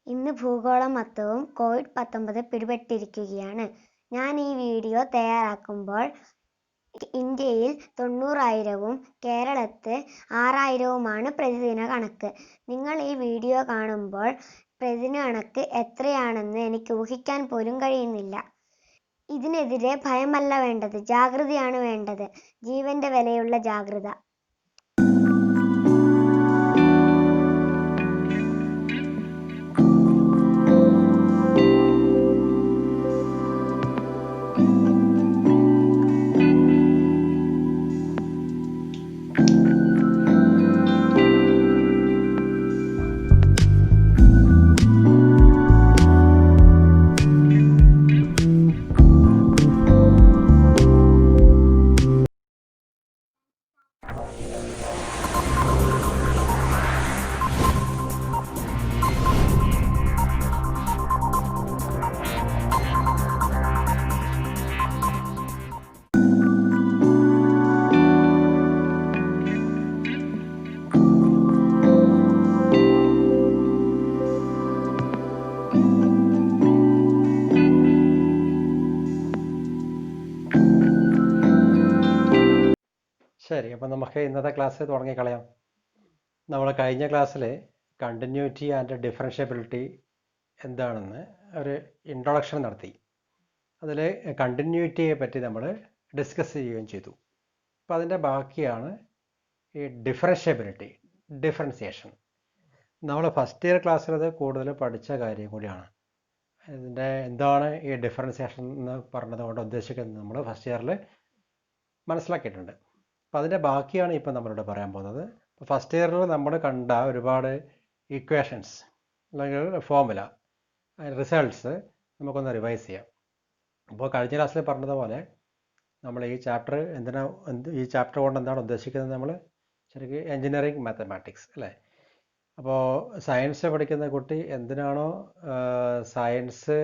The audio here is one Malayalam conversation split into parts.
ഇന്ന് ഭൂഗോളം മൊത്തവും കോവിഡ്-19 പിടിപെട്ടിരിക്കുകയാണ്. ഞാൻ ഈ വീഡിയോ തയ്യാറാക്കുമ്പോൾ ഇന്ത്യയിൽ 90,000-ഉം കേരളത്തിൽ 6,000-വുമാണ് പ്രതിദിന കണക്ക്. നിങ്ങൾ ഈ വീഡിയോ കാണുമ്പോൾ പ്രതിദിന കണക്ക് എത്രയാണെന്ന് എനിക്ക് ഊഹിക്കാൻ പോലും കഴിയുന്നില്ല. ഇതിനെതിരെ ഭയമല്ല വേണ്ടത്, ജാഗ്രതയാണ് വേണ്ടത്. ജീവന്റെ വിലയുള്ള ജാഗ്രത. ശരി, അപ്പം നമുക്ക് ഇന്നത്തെ ക്ലാസ് തുടങ്ങിക്കളയാം. നമ്മൾ കഴിഞ്ഞ ക്ലാസ്സിൽ കണ്ടിന്യൂറ്റി ആൻഡ് ഡിഫറൻഷ്യബിലിറ്റി എന്താണെന്ന് ഒരു ഇൻട്രൊഡക്ഷൻ നടത്തി. അതിൽ കണ്ടിന്യൂറ്റിയെ പറ്റി നമ്മൾ ഡിസ്കസ് ചെയ്യുകയും ചെയ്തു. അപ്പോൾ അതിൻ്റെ ബാക്കിയാണ് ഈ ഡിഫറൻസിയേഷൻ. നമ്മൾ ഫസ്റ്റ് ഇയർ ക്ലാസ്സിൽ അത് കൂടുതൽ പഠിച്ച കാര്യം കൂടിയാണ്. ഇതിൻ്റെ എന്താണ് ഈ ഡിഫറൻസിയേഷൻ എന്ന് പറഞ്ഞതുകൊണ്ട് ഉദ്ദേശിക്കുന്നത് നമ്മൾ ഫസ്റ്റ് ഇയറിൽ മനസ്സിലാക്കിയിട്ടുണ്ട്. അപ്പോൾ അതിൻ്റെ ബാക്കിയാണ് ഇപ്പോൾ നമ്മളിവിടെ പറയാൻ പോകുന്നത്. ഫസ്റ്റ് ഇയറിൽ നമ്മൾ കണ്ട ഒരുപാട് ഇക്വേഷൻസ് അല്ലെങ്കിൽ ഫോർമുല റിസൾട്ട്സ് നമുക്കൊന്ന് റിവൈസ് ചെയ്യാം. അപ്പോൾ കഴിഞ്ഞ ക്ലാസ്സിൽ പറഞ്ഞതുപോലെ നമ്മൾ ഈ ചാപ്റ്റർ ഈ ചാപ്റ്റർ കൊണ്ട് എന്താണ് ഉദ്ദേശിക്കുന്നത്, നമ്മൾ ശരിക്കും എൻജിനീയറിംഗ് മാത്തമാറ്റിക്സ് അല്ലേ. അപ്പോൾ സയൻസ് പഠിക്കുന്ന കുട്ടി എന്തിനാണോ സയൻസ്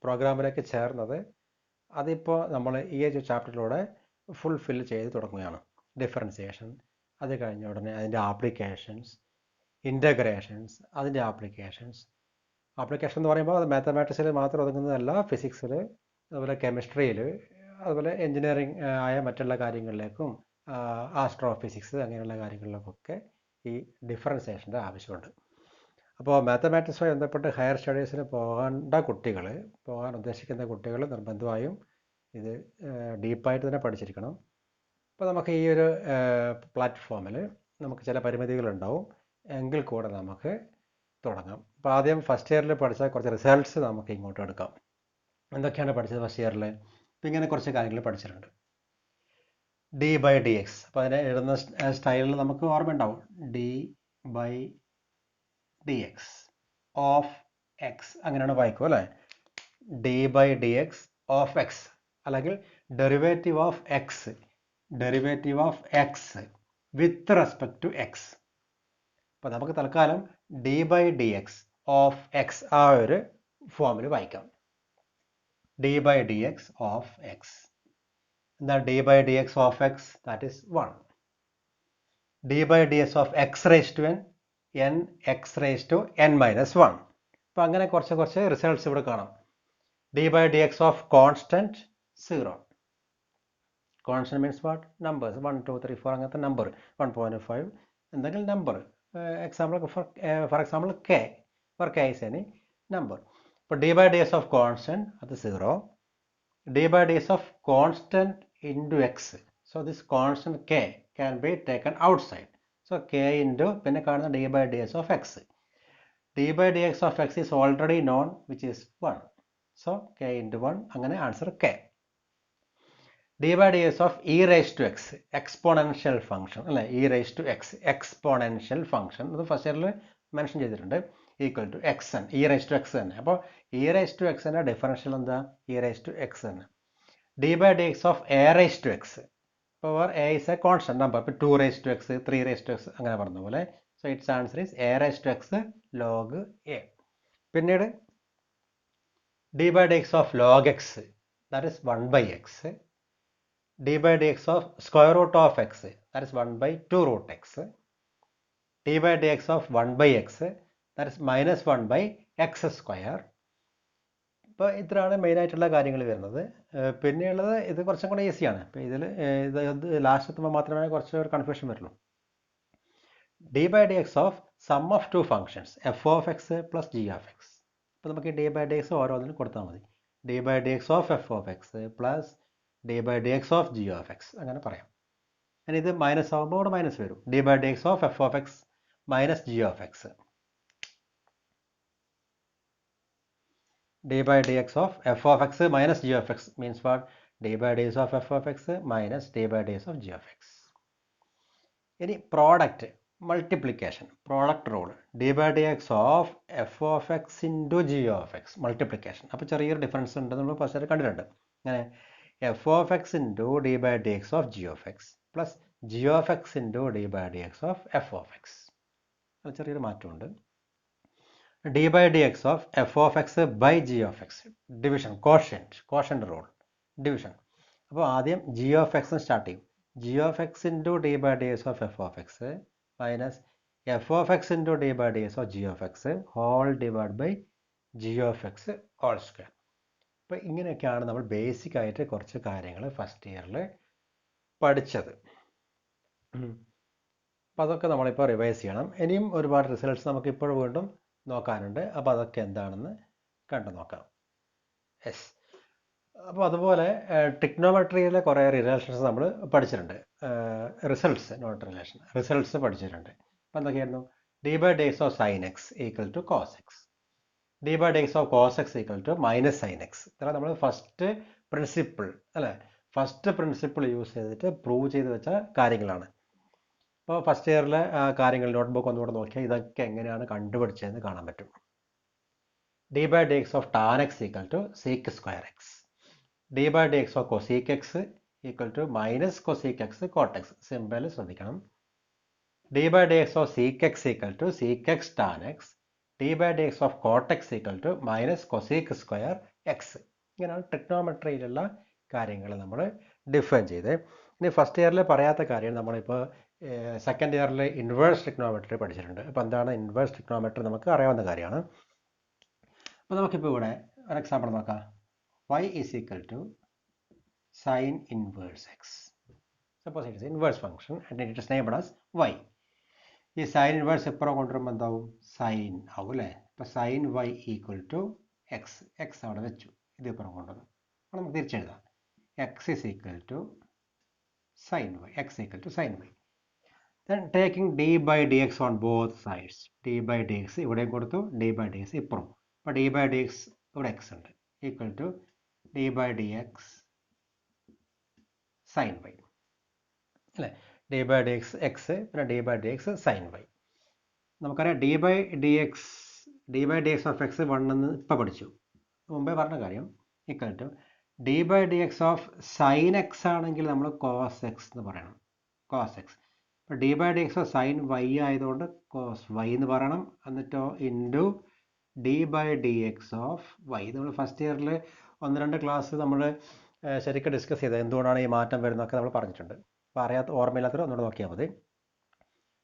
പ്രോഗ്രാമിലേക്ക് ചേർന്നത്, അതിപ്പോൾ നമ്മൾ ഈ ചാപ്റ്ററിലൂടെ ഫുൾഫിൽ ചെയ്ത് തുടങ്ങുകയാണ്. ഡിഫറൻസിയേഷൻ, അത് കഴിഞ്ഞ ഉടനെ അതിൻ്റെ ആപ്ലിക്കേഷൻസ്, ഇൻ്റഗ്രേഷൻസ്, അതിൻ്റെ ആപ്ലിക്കേഷൻ എന്ന് പറയുമ്പോൾ അത് മാത്തമാറ്റിക്സിൽ മാത്രം ഒതുങ്ങുന്നതല്ല, ഫിസിക്സിൽ, അതുപോലെ കെമിസ്ട്രിയിൽ, അതുപോലെ എൻജിനീയറിംഗ് ആയ മറ്റുള്ള കാര്യങ്ങളിലേക്കും ആസ്ട്രോഫിസിക്സ് അങ്ങനെയുള്ള കാര്യങ്ങളിലേക്കൊക്കെ ഈ ഡിഫറൻസിയേഷൻ്റെ ആവശ്യമുണ്ട്. അപ്പോൾ മാത്തമാറ്റിക്സുമായി ബന്ധപ്പെട്ട് ഹയർ സ്റ്റഡീസിന് പോകാൻ ഉദ്ദേശിക്കുന്ന കുട്ടികൾ നിർബന്ധമായും ഇത് ഡീപ്പായിട്ട് തന്നെ പഠിച്ചിരിക്കണം. അപ്പോൾ നമുക്ക് ഈ ഒരു പ്ലാറ്റ്ഫോമിൽ നമുക്ക് ചില പരിമിതികളുണ്ടാവും, എങ്കിൽ കൂടെ നമുക്ക് തുടങ്ങാം. അപ്പോൾ ആദ്യം ഫസ്റ്റ് ഇയറിൽ പഠിച്ച കുറച്ച് റിസൾട്ട്സ് നമുക്ക് ഇങ്ങോട്ട് എടുക്കാം. എന്തൊക്കെയാണ് പഠിച്ചത് ഫസ്റ്റ് ഇയറിൽ? അപ്പോൾ ഇങ്ങനെ കുറച്ച് കാര്യങ്ങൾ പഠിച്ചിട്ടുണ്ട്. d/dx. അപ്പോൾ അതിനെ എഴുതുന്ന സ്റ്റൈലിൽ നമുക്ക് ഓർമ്മയുണ്ടാവും. d/dx ഓഫ് എക്സ് അങ്ങനെയാണ് വായിക്കും അല്ലേ. d/dx ഓഫ് എക്സ് അല്ലെങ്കിൽ derivative of x with respect to X. അപ്പോൾ നമുക്ക് തൽക്കാലം d/dx ഓഫ് എക്സ് ആ ഒരു ഫോമിൽ വായിക്കാം. d/dx ഓഫ് എക്സ് എന്താ? d/dx of x that is 1. d/dx of X raise to n x raise to n-1. അപ്പോൾ അങ്ങനെ കുറച്ച് റിസൾട്ട്സ് ഇവിടെ കാണാം. d/dx of constant 0. Constant means what? Numbers 1 2 3 4 അങ്ങനത്തെ നമ്പർ, 1.5 എന്തെങ്കിലും number. For example k, for k is any number. അപ്പോൾ d/dx ഓഫ് കോൺസ്റ്റൻറ്റ് അത് 0. d/dx of constant into x. So this constant k can be taken outside. So k into പിന്നെ കാണുന്ന d/dx of x. d/dx of x is already known which is 1. So k into 1 അങ്ങനെ answer k. d/dx of e raise to x exponential function അല്ലേ. e raise to x exponential function അത് ഫസ്റ്റ് ഇയറിൽ മെൻഷൻ ചെയ്തിട്ടുണ്ട്. Equal to x n, e raise to X തന്നെ. അപ്പോൾ e റേസ് ടു എക്സിൻ്റെ ഡിഫറൻഷ്യൽ എന്താ? e റേസ് ടു എക്സ് തന്നെ. d/dx of a raise to X. അപ്പോൾ a is a constant number. ഇപ്പോൾ 2 raise to x 3 raise to x അങ്ങനെ പറഞ്ഞ പോലെ. So its answer is a raise to x log a. പിന്നീട് d/dx of log x that is 1/x. d/dx of square root of x that is 1/2 root x. d/dx of 1/x that is -1/x². ഇപ്പോൾ ഇത്രയാണ് മെയിനായിട്ടുള്ള കാര്യങ്ങൾ വരുന്നത്. പിന്നെയുള്ളത് ഇത് കുറച്ചും കൂടെ ഈസിയാണ്. ഇപ്പോൾ ഇത് ലാസ്റ്റ് എത്തുമ്പോൾ മാത്രമേ കുറച്ച് ഒരു കൺഫ്യൂഷൻ വരുള്ളൂ. d/dx of sum of two functions f(x) + g(x). അപ്പോൾ നമുക്ക് ഈ d/dx ഓരോന്നിനും കൊടുത്താൽ മതി. d/dx of f(x) + d/dx of g(x). അങ്ങനെ പറയാം. ഇനി ഇത് മൈനസ് ആകുമ്പോൾ ഇവിടെ മൈനസ് വരും. d/dx of f(x) - g(x). d/dx of f(x) - g(x) means what? d/dx of f(x) - d/dx of g(x). ഇനി product multiplication, product rule, d/dx of f(x) into g(x) multiplication. അപ്പോൾ ചെറിയൊരു ഡിഫറൻസ് ഉണ്ട്, നമ്മൾ ഫസ്റ്റ് കണ്ടിട്ടുണ്ട്. അങ്ങനെ f(x) into d/dx of g(x) + g(x) into d/dx of f(x). അത് ചെറിയൊരു മാറ്റമുണ്ട്. d/dx of f(x) by g(x) division, quotient rule, division. അപ്പോൾ ആദ്യം g(x) സ്റ്റാർട്ട് ചെയ്യും. g(x) into d/dx of f(x) minus f(x) into d/dx of g(x) whole divided by g(x) whole square. അപ്പോൾ ഇങ്ങനെയൊക്കെയാണ് നമ്മൾ ബേസിക് ആയിട്ട് കുറച്ച് കാര്യങ്ങൾ ഫസ്റ്റ് ഇയറിൽ പഠിച്ചത്. അപ്പോൾ അതൊക്കെ നമ്മളിപ്പോൾ റിവൈസ് ചെയ്യണം. ഇനിയും ഒരുപാട് റിസൾട്ട്സ് നമുക്ക് ഇപ്പോഴും വീണ്ടും നോക്കാനുണ്ട്. അപ്പോൾ അതൊക്കെ എന്താണെന്ന് കണ്ടു നോക്കാം. യെസ്. അപ്പോൾ അതുപോലെ ട്രിഗ്നോമെട്രിയിലെ കുറേ റിലേഷൻസ് നമ്മൾ പഠിച്ചിട്ടുണ്ട്. റിസൾട്ട്സ്, നോട്ട് റിലേഷൻ, റിസൾട്ട്സ് പഠിച്ചിട്ടുണ്ട്. അപ്പോൾ എന്തൊക്കെയായിരുന്നു? d/dx of sin x equal to cos x, d/dx of cos x equal to -sin x. ഇത്ര നമ്മൾ ഫസ്റ്റ് പ്രിൻസിപ്പിൾ അല്ലേ, ഫസ്റ്റ് പ്രിൻസിപ്പിൾ യൂസ് ചെയ്തിട്ട് പ്രൂവ് ചെയ്ത് വെച്ച കാര്യങ്ങളാണ്. അപ്പോൾ ഫസ്റ്റ് ഇയറിലെ കാര്യങ്ങൾ നോട്ട്ബുക്ക് ഒന്നുകൂടെ നോക്കിയാൽ ഇതൊക്കെ എങ്ങനെയാണ് കണ്ടുപിടിച്ചതെന്ന് കാണാൻ പറ്റും. d/dx of tan x equal to sec²x, d/dx of cosec x equal to -cosec x cot x. Simple ശ്രദ്ധിക്കണം. d/dx of sec x equal to sec x tan x, d/dx of cot x equal to -cosec²x. ഇങ്ങനെയാണ് ട്രിഗ്നോമെട്രിയിലുള്ള കാര്യങ്ങൾ നമ്മൾ ഡിഫൈൻ ചെയ്ത്. ഇനി ഫസ്റ്റ് ഇയറിൽ പറയാത്ത കാര്യം നമ്മളിപ്പോൾ സെക്കൻഡ് ഇയറിൽ ഇൻവേഴ്സ് ട്രിഗ്നോമെട്രി പഠിച്ചിട്ടുണ്ട്. അപ്പോൾ എന്താണ് ഇൻവേഴ്സ് ട്രിഗ്നോമെട്രി നമുക്ക് അറിയാവുന്ന കാര്യമാണ്. അപ്പോൾ നമുക്കിപ്പോൾ ഇവിടെ ഒരു എക്സാമ്പിൾ നോക്കാം. y is equal to sin inverse x. Suppose it is inverse function and it is named as y. ഈ sin inverse എപ്പോഴും കൊണ്ടുവരുമ്പോൾ എന്താവും? സൈൻ ആവും അല്ലേ. അപ്പോൾ sin y equal to x, x അവിടെ വെച്ചു, ഇത് എപ്പോഴും കൊണ്ടുവന്നു. അപ്പോൾ നമുക്ക് തിരിച്ചെഴുതാം. x is equal to sin y, x equal to sin y. Then taking d/dx on both sides, d/dx ഇവിടെയും കൊടുത്തു, d/dx ഇപ്പുറം. അപ്പോൾ d/dx ഇവിടെ x ഉണ്ട്, equal to d/dx sin y അല്ലേ. d/dx x പിന്നെ d/dx sin y. നമുക്കറിയാം d/dx ഓഫ് x 1 എന്ന് ഇപ്പോൾ പഠിച്ചു, മുമ്പേ പറഞ്ഞ കാര്യം. Equal to d/dx of sin x ആണെങ്കിൽ നമ്മൾ cos x എന്ന് പറയണം, cos x. അപ്പോൾ d/dx ഓഫ് sin y ആയതുകൊണ്ട് cos y എന്ന് പറയണം. എന്നിട്ടോ ഇൻറ്റു d/dx ഓഫ് y. നമ്മൾ ഫസ്റ്റ് ഇയറിൽ 1-2 ക്ലാസ് നമ്മൾ ശരിക്കും ഡിസ്കസ് ചെയ്തത് എന്തുകൊണ്ടാണ് ഈ മാറ്റം വരുന്നതൊക്കെ നമ്മൾ പറഞ്ഞിട്ടുണ്ട്. അപ്പോൾ ഓർമ്മയില്ലാത്തവർ ഒന്നുകൂടെ നോക്കിയാൽ മതി.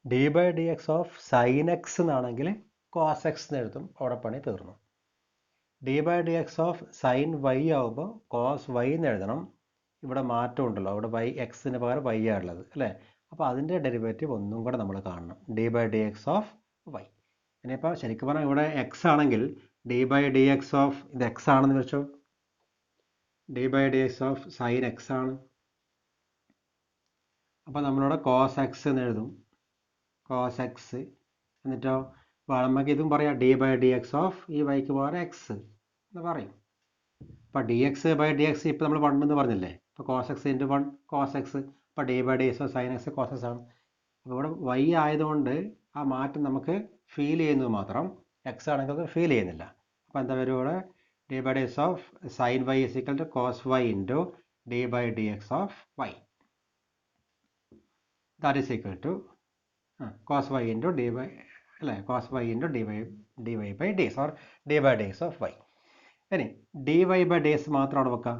d/dx ഓഫ് sin x എന്നാണെങ്കിൽ cos x എന്ന് എഴുതും, അവിടെ പണി തീർന്നു. d/dx ഓഫ് sin y ആകുമ്പോൾ cos y എന്ന് എഴുതണം, ഇവിടെ മാറ്റം ഉണ്ടല്ലോ, അവിടെ y എക്സിന് പകരം y ആണുള്ളത് അല്ലേ. അപ്പോൾ അതിൻ്റെ ഡെറിവേറ്റീവ് ഒന്നും കൂടെ നമ്മൾ കാണണം, d/dx ഓഫ് y. ഇനിയിപ്പോൾ ശരിക്കും പറഞ്ഞാൽ ഇവിടെ x ആണെങ്കിൽ d/dx ഓഫ് ഇത് x ആണെന്ന് വെച്ചോ, d/dx ഓഫ് sin x ആണ്. അപ്പോൾ നമ്മളിവിടെ cos x എന്ന് എഴുതും, cos x. എന്നിട്ടോ നമുക്ക് ഇതും പറയാം, d/dx ഓഫ് ഈ വൈക്ക് പകരം x എന്ന് പറയും. അപ്പോൾ dx/dx ഇപ്പോൾ നമ്മൾ 1 എന്ന് പറഞ്ഞില്ലേ, അപ്പോൾ cos x into 1 cos x. അപ്പോൾ d/dx of sin x cos x ആണ്. അപ്പോൾ ഇവിടെ y ആയതുകൊണ്ട് ആ മാറ്റം നമുക്ക് ഫീൽ ചെയ്യുന്നത് മാത്രം, x ആണെങ്കിൽ അത് ഫീൽ ചെയ്യുന്നില്ല. അപ്പോൾ എന്താ വരും ഇവിടെ? d/dx of sin y is equal to cos y into d/dx of y. That is equal to cos y into dy അല്ലേ, cos y into dy by dx or d/dx of y. ഇനി dy/dx മാത്രം അവിടെ വെക്കാം.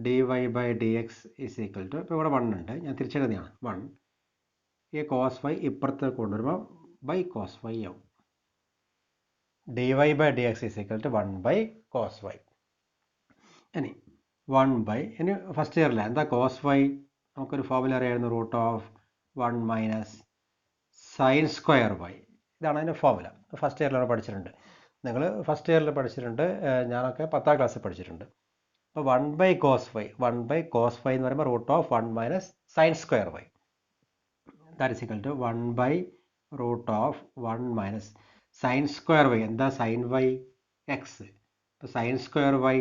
dy/dx is equal to, ഇപ്പോൾ ഇവിടെ 1 ഉണ്ട്, ഞാൻ തിരിച്ചെഴുതിയാണ് 1. ഈ cos y ഇപ്പുറത്ത് കൊണ്ടുവരുമ്പോൾ by cos y ആവും. dy by dx is equal to 1 by cos y. ഇനി 1 by ഇനി ഫസ്റ്റ് ഇയറിലെ എന്താ cos y നമുക്കൊരു ഫോർമുല അറിയായിരുന്നു root of 1 minus sine square y. ഇതാണ് അതിൻ്റെ ഫോർമുല. ഫസ്റ്റ് ഇയറിലാണ് പഠിച്ചിട്ടുണ്ട്. നിങ്ങൾ ഫസ്റ്റ് ഇയറിൽ പഠിച്ചിട്ടുണ്ട്, ഞാനൊക്കെ 10ാം ക്ലാസ്സിൽ പഠിച്ചിട്ടുണ്ട്. അപ്പോൾ 1 by cos y എന്ന് പറയുമ്പോൾ root of 1 minus sine square y, that is equal to 1 by root of 1 minus sine square y. എന്താ സൈൻ വൈ? എക്സ്. ഇപ്പോൾ sine square y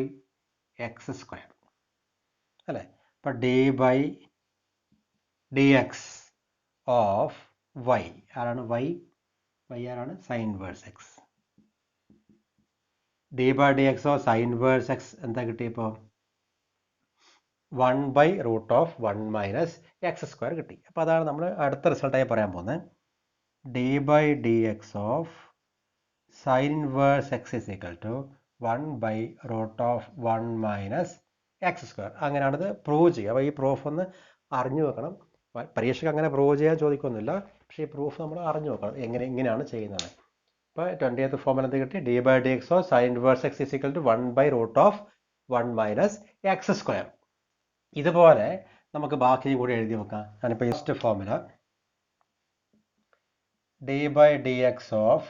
x square അല്ലേ. അപ്പോൾ D by D X of y ആരാണ്? വൈ ആരാണ്? Sine inverse x. D by D X of sine inverse x എന്താ കിട്ടിയപ്പോൾ 1 by root of 1 minus X square കിട്ടി. അപ്പോൾ അതാണ് നമ്മൾ അടുത്ത റിസൾട്ടായി പറയാൻ പോകുന്നത്. D by D X of sine inverse X is equal to 1 by root of 1 minus X square. അങ്ങനെയാണിത് പ്രൂവ് ചെയ്യുക. അപ്പോൾ ഈ പ്രൂഫ് ഒന്ന് അറിഞ്ഞു വെക്കണം. പരീക്ഷയ്ക്ക് അങ്ങനെ പ്രൂവ് ചെയ്യാൻ ചോദിക്കൊന്നുമില്ല, പക്ഷേ ഈ പ്രൂഫ് നമ്മൾ അറിഞ്ഞു വെക്കണം എങ്ങനെയാണ് ചെയ്യുന്നത്. അപ്പോൾ 20th ഫോമിൽ എന്ത് കിട്ടി? D by D X of sine inverse X is equal to 1 by root of 1 minus X square. ഇതുപോലെ നമുക്ക് ബാക്കിയും കൂടി എഴുതി വെക്കാം. ഞാനിപ്പോൾ first formula d by D X of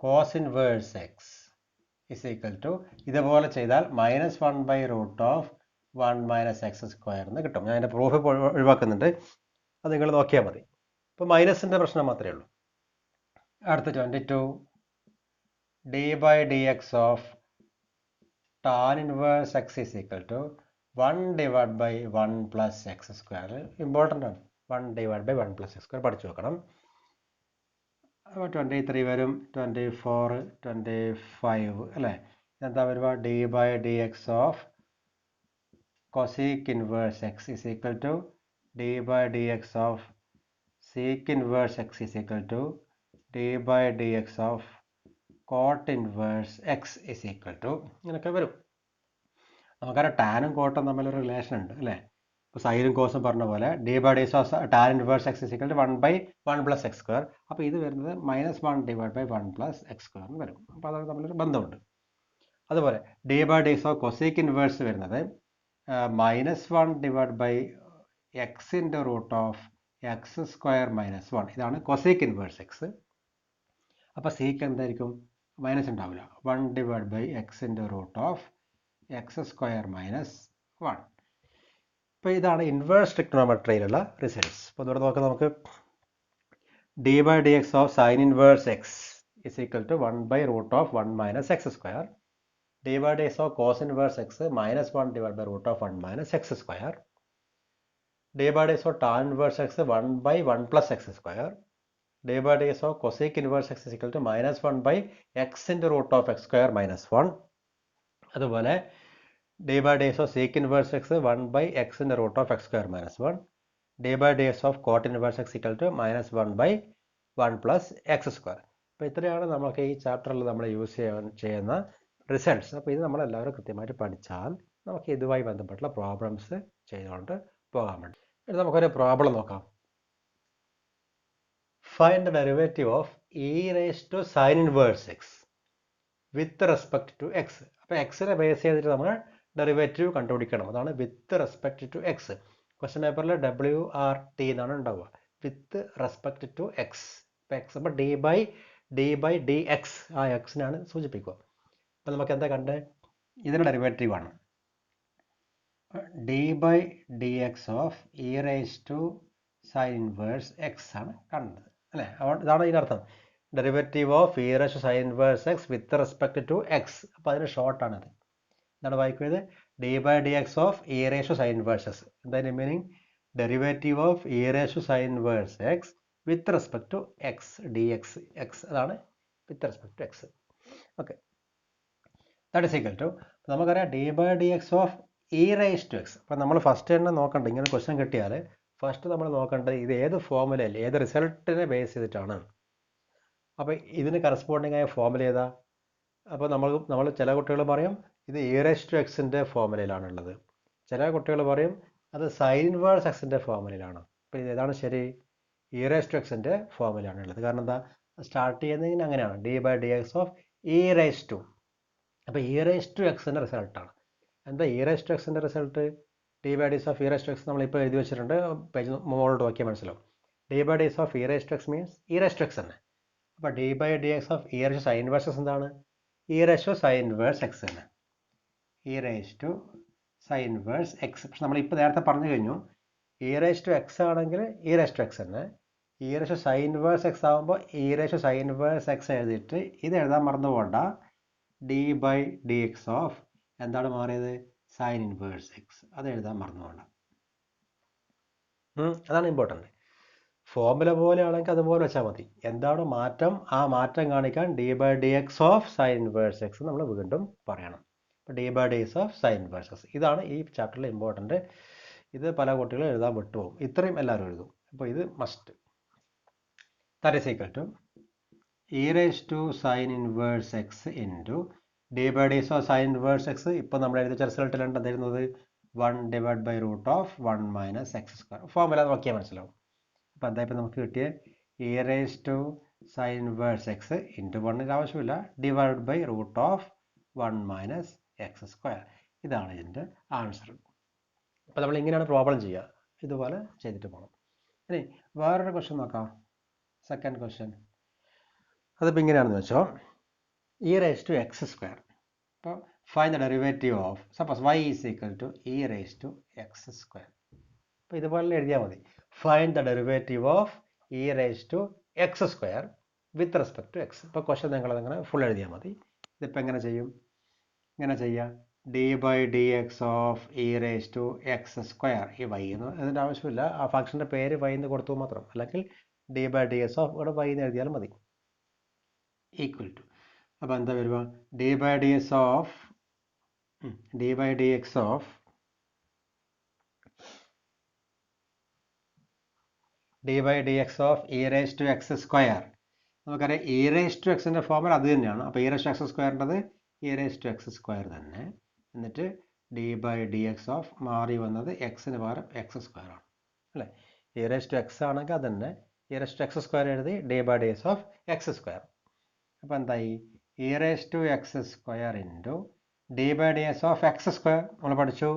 cos inverse X is equal to ഇതുപോലെ ചെയ്താൽ -1 by root of 1 minus X square എന്ന് കിട്ടും. ഞാൻ അതിൻ്റെ പ്രൂഫ് ഒഴിവാക്കുന്നുണ്ട്, അത് നിങ്ങൾ നോക്കിയാൽ മതി. ഇപ്പോൾ മൈനസിൻ്റെ പ്രശ്നം മാത്രമേ ഉള്ളൂ. അടുത്ത 22 d by D X of tan inverse X is equal to 1 divided by 1 plus x square. Important ആണ്. 1 divided by 1 plus x square പഠിച്ചു വെക്കണം. അപ്പോൾ 23 വരും, 24, 25 അല്ലേ. എന്താ വരുക? D by D X of cosec inverse X is equal to D by D X of sec inverse X is equal to D by D X of cot inverse X is equal to ഇങ്ങനെയൊക്കെ വരും. നമുക്കറിയാം ടാനും കോട്ടും തമ്മിലൊരു റിലേഷൻ ഉണ്ട് അല്ലേ. ഇപ്പോൾ സൈനും കോസും പറഞ്ഞ പോലെ d by d of tan inverse X is equal to 1 by 1 plus x square. അപ്പോൾ ഇത് വരുന്നത് -1 divided by 1 plus x square എന്ന് വരും. അപ്പോൾ അത് തമ്മിലൊരു ബന്ധമുണ്ട്. അതുപോലെ d by d of cosec inverse വരുന്നത് -1 divided by x into root of X square -1. ഇതാണ് കൊസീക്ക് ഇൻവേഴ്സ് എക്സ്. അപ്പോൾ സീക്ക് എന്തായിരിക്കും? മൈനസ് ഉണ്ടാവില്ല. 1 divided by x into root of X square -1. ഇപ്പോൾ ഇതാണ് ഇൻവേഴ്സ് ട്രിഗ്നോമെട്രിയിലുള്ള റിസൾട്ട്സ്. അപ്പോൾ ഇവിടെ നോക്കാം, നമുക്ക് d by D X of sine inverse X is equal to 1 by root of 1 minus X square. D by D X of cos inverse x -1 divided by root of 1 minus X square. D by D X of tan inverse x 1 by 1 plus x square. D by D X of cosec inverse X is equal to -1 by x into root of X square -1. അതുപോലെ d by D X of sec inverse x 1 by x into root of X square -1. D by D X of cot inverse x equal to -1 by 1 plus x square. അപ്പോൾ ഇത്രയാണ് നമുക്ക് ഈ ചാപ്റ്ററിൽ നമ്മൾ യൂസ് ചെയ്യുന്ന റിസൾട്ട്സ്. അപ്പോൾ ഇത് നമ്മളെല്ലാവരും കൃത്യമായിട്ട് പഠിച്ചാൽ നമുക്ക് ഇതുമായി ബന്ധപ്പെട്ടുള്ള പ്രോബ്ലംസ് ചെയ്തുകൊണ്ട് പോകാൻ വേണ്ടി. ഇനി നമുക്കൊരു പ്രോബ്ലം നോക്കാം. Find the derivative of e raised to sin inverse x with respect to X. അപ്പോൾ എക്സിനെ ബേസ് ചെയ്തിട്ട് നമ്മൾ ഡെറിവേറ്റീവ് കണ്ടുപിടിക്കണം. അതാണ് with respect to x. Question പേപ്പറിൽ WRT എന്നാണ് ഉണ്ടാവുക, വിത്ത് റെസ്പെക്ട് ടു എക്സ്. അപ്പോൾ എക്സ് അപ്പോൾ ഡി ബൈ ഡി എക്സ്, ആ എക്സിനാണ് സൂചിപ്പിക്കുക. അപ്പോൾ നമുക്ക് എന്താ കണ്ടത്? ഇതിന് ഡെറിവേറ്റീവ് ആണ് D by D X of E raise to sine inverse X ആണ് കണ്ടത് അല്ലേ. ഇതാണ് ഇതിനർത്ഥം. Derivative of E raise to sine inverse X with respect to X. അപ്പോൾ അതിന് ഷോർട്ടാണത്. എന്താണ് വായിക്കുന്നത്? D by D X of E raise to sine inverse X. എന്തായാലും meaning derivative of E raise to sine inverse X with respect to X D X X, അതാണ് with respect to X. Okay, that is equal to നമുക്കറിയാം D by D X of E raise to X. അപ്പോൾ നമ്മൾ ഫസ്റ്റ് തന്നെ നോക്കണ്ട, ഇങ്ങനെ ക്വസ്റ്റ്യൻ കിട്ടിയാൽ ഫസ്റ്റ് നമ്മൾ നോക്കേണ്ടത് ഇത് ഏത് ഫോമുലയിൽ ഏത് റിസൾട്ടിനെ ബേസ് ചെയ്തിട്ടാണ്. അപ്പോൾ ഇതിന് കറസ്പോണ്ടിങ് ആയ ഫോമുല ഏതാ? അപ്പോൾ നമ്മൾ ചില കുട്ടികൾ പറയും ഇത് ഇ റേസ് ടു എക്സിൻ്റെ ഫോമുലയിലാണുള്ളത്, ചില കുട്ടികൾ പറയും അത് സൈൻ ഇൻവേഴ്സ് എക്സിൻ്റെ ഫോമുലയിലാണ്. അപ്പോൾ ഇത് ഏതാണ് ശരി? ഇ റേസ് ടു എക്സിൻ്റെ ഫോമുലയാണുള്ളത്. കാരണം എന്താ? സ്റ്റാർട്ട് ചെയ്യുന്നതിന് അങ്ങനെയാണ് D by D X of E raise to. അപ്പോൾ ഇ റേസ് ടു എക്സിൻ്റെ റിസൾട്ടാണ്. എന്താ ഇ റേസ് ടു എക്സിൻ്റെ result? D by DX of E raise to X നമ്മളിപ്പോൾ എഴുതി വെച്ചിട്ടുണ്ട്, പേജ് മുകളിലോട്ട് നോക്കിയാൽ മനസ്സിലാവും. D by DX of E raise to X means E raise to X തന്നെ. അപ്പോൾ D by D X of E raise to sine inverse X എന്താണ്? E raise to sine inverse X തന്നെ. E raise to sine inverse X. പക്ഷെ നമ്മളിപ്പോൾ നേരത്തെ പറഞ്ഞു കഴിഞ്ഞു, ഇ റേസ് ടു എക്സ് ആണെങ്കിൽ ഇ റേസ് ടു എക്സ് തന്നെ. E raise to sine inverse X ആകുമ്പോൾ E raise to sine inverse X എഴുതിയിട്ട് ഇത് എഴുതാൻ മറന്നു പോകണ്ട. D by D X of എന്താണ് മാറിയത്? Sine inverse X. അത് എഴുതാൻ മറന്നു പോകണ്ട. അതാണ് ഇമ്പോർട്ടൻ്റ്. ഫോർമുല പോലെയാണെങ്കിൽ അതുപോലെ വെച്ചാൽ മതി. എന്താണ് മാറ്റം, ആ മാറ്റം കാണിക്കാൻ d by D X of sine inverse x നമ്മൾ വീണ്ടും പറയണം. അപ്പോൾ D by D X of sine inverse x ഇതാണ് ഈ ചാപ്റ്ററിൽ ഇമ്പോർട്ടൻ്റ്. ഇത് പല കുട്ടികളും എഴുതാൻ വിട്ടുപോകും. ഇത്രയും എല്ലാവരും എഴുതും. അപ്പോൾ ഇത് must. That is equal to E raise to sine inverse x into D by D X of sine inverse x. ഇപ്പോൾ നമ്മൾ എഴുതിയ റിസൾട്ടിലുണ്ട് എന്തായിരുന്നത്? 1 divide by root of 1 minus X square. Formula നോക്കിയാൽ മനസ്സിലാവും. അപ്പോൾ എന്താ ഇപ്പോൾ നമുക്ക് കിട്ടിയ e raise to sine inverse x into 1 ആവശ്യമില്ല, divide by root of 1 minus X square. ഇതാണ് ഇതിൻ്റെ ആൻസർ. അപ്പോൾ നമ്മൾ ഇങ്ങനെയാണ് പ്രോബ്ലം ചെയ്യുക. ഇതുപോലെ ചെയ്തിട്ട് പോകണം. ഇനി വേറൊരു ക്വസ്റ്റ്യൻ നോക്കാം. സെക്കൻഡ് ക്വസ്റ്റ്യൻ അതിപ്പോൾ ഇങ്ങനെയാണെന്ന് വെച്ചോ, E raise to X square. അപ്പോൾ find the derivative of suppose Y is equal to E raise to X square. അപ്പോൾ ഇതുപോലെ എഴുതിയാൽ മതി. Find the derivative of E raise to X square with respect to X. ഇപ്പോൾ ക്വസ്റ്റ്യൻ നിങ്ങളതങ്ങനെ ഫുൾ എഴുതിയാൽ മതി. ഇതിപ്പോൾ എങ്ങനെ ചെയ്യും? ഇങ്ങനെ ചെയ്യാം. D by D X of E raise to X square. ഈ വൈ എന്ന് അതിൻ്റെ ആവശ്യമില്ല, ആ ഫംഗ്ഷൻ്റെ പേര് വൈ എന്ന് കൊടുത്തു മാത്രം. അല്ലെങ്കിൽ D by D X of ഇവിടെ വൈ എന്ന് എഴുതിയാലും മതി. ഈക്വൽ ടു അപ്പോൾ എന്താ വരിക? D by D X of D by D X of D by D X of E raise to X square. നമുക്കറിയാം ഇ റേസ് ടു എക്സിൻ്റെ ഫോർമുല അത് തന്നെയാണ്. അപ്പോൾ ഇ റേസ് ടു എക്സ് സ്ക്വയറിൻ്റെത് E raise to X square തന്നെ. എന്നിട്ട് D by D X of മാറി വന്നത് എക്സിന് പകരം എക്സ് സ്ക്വയർ ആണ് അല്ലേ? ഇ റേസ് ടു എക്സ് ആണെങ്കിൽ അത് തന്നെ E raise to X square എഴുതി D by D X of X square. അപ്പോൾ എന്തായി? E raise to X square into D by D X of X square. നമ്മൾ പഠിച്ചു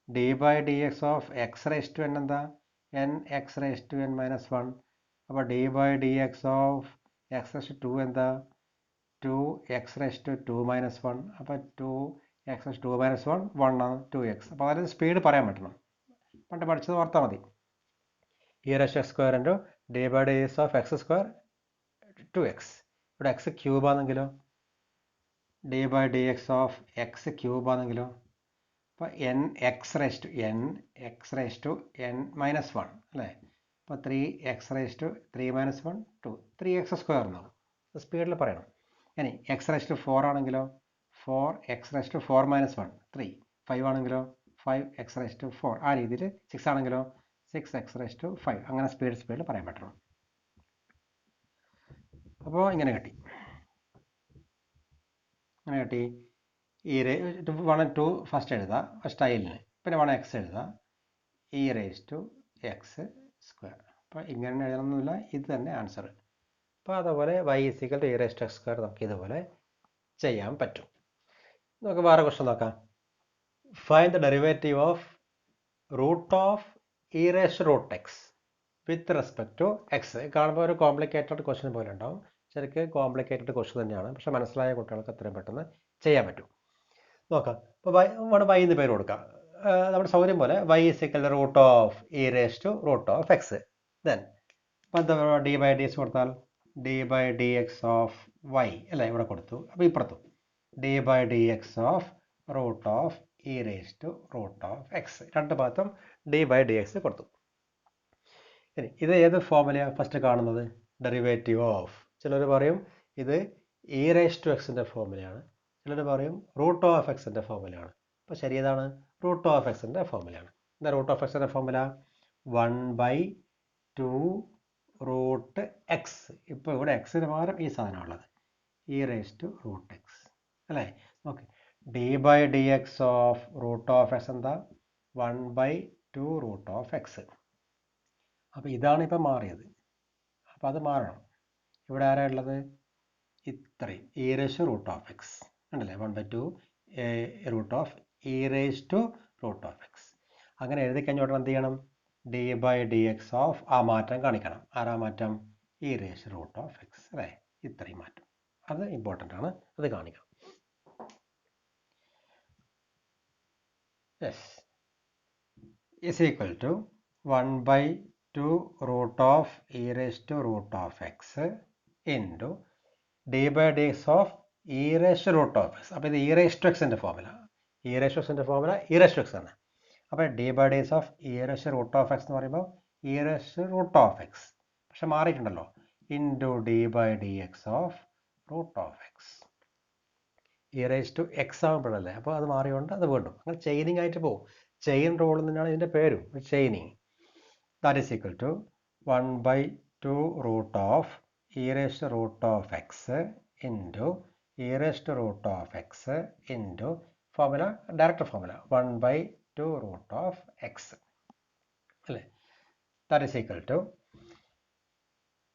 D by D X of X raise to N എന്താ? N X raise to N minus 1. അപ്പോൾ D by D X of X raise to 2 എന്താ? 2 എക്സ് റേസ് ടു 2 മൈനസ് 1. അപ്പോൾ 2 എക്സ് റേസ് 2 മൈനസ് 1 1 ആണ് 2x. അപ്പോൾ അതിന് സ്പീഡ് പറയാൻ പറ്റണം. പണ്ട് പഠിച്ചത് ഓർത്താൽ മതി. E raise to X square into D by D X of X square 2x. ഇവിടെ എക്സ് ക്യൂബ് ആണെങ്കിലോ? D by D X of x cube ആണെങ്കിലോ? അപ്പോൾ n X raise to N minus 1 അല്ലേ? അപ്പോൾ 3 x raise to 3 minus 1 2 3x square എന്നാവും. സ്പീഡിൽ പറയണം. ഇനി എക്സ് റേസ് ടു 4 ആണെങ്കിലോ? 4 എക്സ് റേസ് ടു 4 മൈനസ് 1 3. 5 ആണെങ്കിലോ? 5 എക്സ് റേസ് ടു 4. ആ രീതിയിൽ 6 ആണെങ്കിലോ? 6 എക്സ് റേസ് ടു 5. അങ്ങനെ സ്പീഡിൽ പറയാൻ പറ്റണം. അപ്പോൾ ഇങ്ങനെ കിട്ടി. ഈ 1 and 2 ഫസ്റ്റ് എഴുതാം സ്റ്റൈലിന്. പിന്നെ 1x എഴുതാം. E raise to X square. അപ്പോൾ ഇങ്ങനെ എഴുതണമെന്നില്ല, ഇത് തന്നെ ആൻസർ. അപ്പോൾ അതുപോലെ y equal to E raise to X square നമുക്ക് ഇതുപോലെ ചെയ്യാൻ പറ്റും. നമുക്ക് വേറെ ക്വസ്റ്റ്യൻ നോക്കാം. Find the derivative of root of E raise to root x with respect to x. കാണുമ്പോൾ ഒരു കോംപ്ലിക്കേറ്റഡ് ക്വസ്റ്റ്യൻ പോലെ ഉണ്ടാവും. ശരിക്കും കോംപ്ലിക്കേറ്റഡ് ക്വസ്റ്റ്യൻ തന്നെയാണ്. പക്ഷേ മനസ്സിലായ കുട്ടികൾക്ക് എത്രയും പെട്ടെന്ന് ചെയ്യാൻ പറ്റും. നോക്കാം. ഇപ്പോൾ y എന്ന് പേര് കൊടുക്കാം. നമ്മുടെ സൗകര്യം പോലെ y equal to root of E raise to root of x. Then അപ്പോൾ എന്താ ഡി ബൈ ഡി എക്സ് കൊടുത്താൽ d by D X of y അല്ലേ? ഇവിടെ കൊടുത്തു. അപ്പോൾ ഇപ്പുറത്തും d by D X of root of E raise to root of x. രണ്ട് ഭാഗത്തും ഡി ബൈ ഡി എക്സ് കൊടുത്തു. ഇനി ഇത് ഏത് ഫോർമുലയാണ് ഫസ്റ്റ് കാണുന്നത്? Derivative of. ചിലർ പറയും ഇത് ഇ റേസ് ടു എക്സിൻ്റെ ഫോർമുലയാണ്, ചിലർ പറയും റൂട്ട് ഓഫ് എക്സിൻ്റെ ഫോർമുലയാണ്. അപ്പോൾ ശരി ഏതാണ്? റൂട്ട് ഓഫ് എക്സിൻ്റെ ഫോർമുലയാണ്. എന്താ റൂട്ട് ഓഫ് എക്സിൻ്റെ ഫോർമുല? 1/2 root X. ഇപ്പോൾ ഇവിടെ എക്സിന് പകരം ഈ സാധനമുള്ളത് E raise to root X അല്ലേ? Okay. D by D X of root of X എന്താ? 1/2 റൂട്ട് ഓഫ് എക്സ്. അപ്പോൾ ഇതാണ് ഇപ്പം മാറിയത്. അപ്പോൾ അത് മാറണം. ഇവിടെ ആരാ ഉള്ളത്? ഇത്രയും e raised to root of x ഉണ്ടല്ലേ, 1/2 root of e raised to root of x. അങ്ങനെ എഴുതി കഴിഞ്ഞ ഉടനെ എന്ത് ചെയ്യണം? d/dx ഓഫ് ആ മാറ്റം കാണിക്കണം. ആരാ മാറ്റം? e raised to root of x അല്ലേ, ഇത്രയും മാറ്റം. അത് ഇമ്പോർട്ടൻ്റ് ആണ്, അത് കാണിക്കണം. yes is equal to 1/2 root of e raised to root of x into d/dx of e raised to root of x. അപ്പോൾ ഇത് e raised to x ൻ്റെ formula, e raised to x ൻ്റെ formula e raised to x ആണ്. അപ്പോൾ d/dx of e raised to root of x എന്ന് പറയുമ്പോൾ e raised to root of x, പക്ഷെ മാറിയിട്ടുണ്ടല്ലോ, into d/dx of root of x. e raised to x ആകുമ്പോഴല്ലേ, അപ്പോൾ അത് മാറിയോണ്ട് അത് വീണ്ടും അങ്ങനെ ചെയിനിങ് ആയിട്ട് പോകും. ചെയിൻ റൂൾ തന്നെയാണ് ഇതിൻ്റെ പേരും, chaining. That is equal to 1/2 root of e raised to root of x into e raised to root of x into formula, direct formula 1/2 root of x അല്ലേ. ദാറ്റ് ഈസ് ഈക്വൽ ടു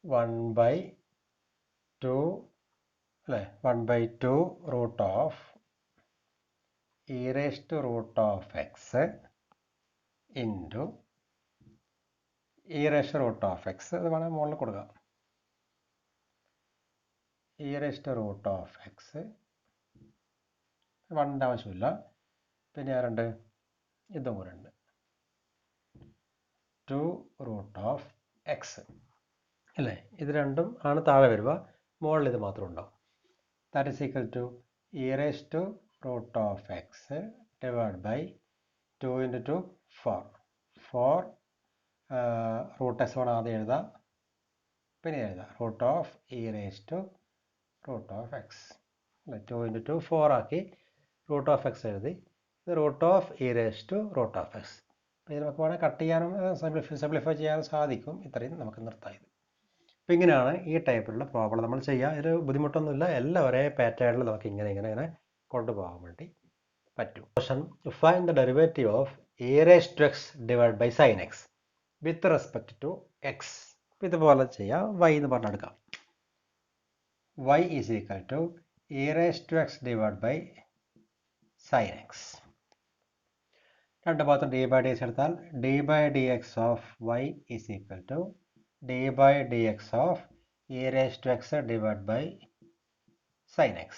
1/2 അല്ലേ, 1/2 root of e raised to root of x into e raised to root of x. അത് വേണമെങ്കിൽ മുകളിൽ കൊടുക്കാം. e raised to root of x 1 ആവശ്യമില്ല, പിന്നെ ആരുണ്ട്? ഇതും കൂടെ ഉണ്ട്, 2 root of x അല്ലേ. ഇത് രണ്ടും ആണ് താഴെ വരിക, മുകളിൽ ഇത് മാത്രം ഉണ്ടാവും. That is equal to e raised to root of x divided by 2 into 2 4 root x ആണ് ആദ്യം എഴുതാം, പിന്നെ എഴുതാം root of e raised to root of x അല്ലേ. 2 into 2 4 ആക്കി root of x എഴുതി, ഇത് root of e raised to root of x. അപ്പോൾ ഇത് നമുക്ക് വേണമെങ്കിൽ കട്ട് ചെയ്യാനും സിംപ്ലിഫൈ ചെയ്യാനും സാധിക്കും. ഇത്രയും നമുക്ക് നിർത്താം ഇത്. അപ്പോൾ ഇങ്ങനെയാണ് ഈ ടൈപ്പിലുള്ള പ്രോബ്ലം നമ്മൾ ചെയ്യുക. ഇതിൽ ബുദ്ധിമുട്ടൊന്നുമില്ല, എല്ലാം ഒരേ പാറ്റേണിൽ നമുക്ക് ഇങ്ങനെ കൊണ്ടുപോകാൻ വേണ്ടി പറ്റും. Find the derivative of e raised to x divided by sin x with respect to x. ഇതുപോലെ ചെയ്യാം, y എന്ന് പറഞ്ഞെടുക്കാം. y is equal to e raised to x divided by sin x. രണ്ട് ഭാഗത്തും d/dx എടുത്താൽ d/dx of y is equal to d/dx of e raised to x divided by sin x.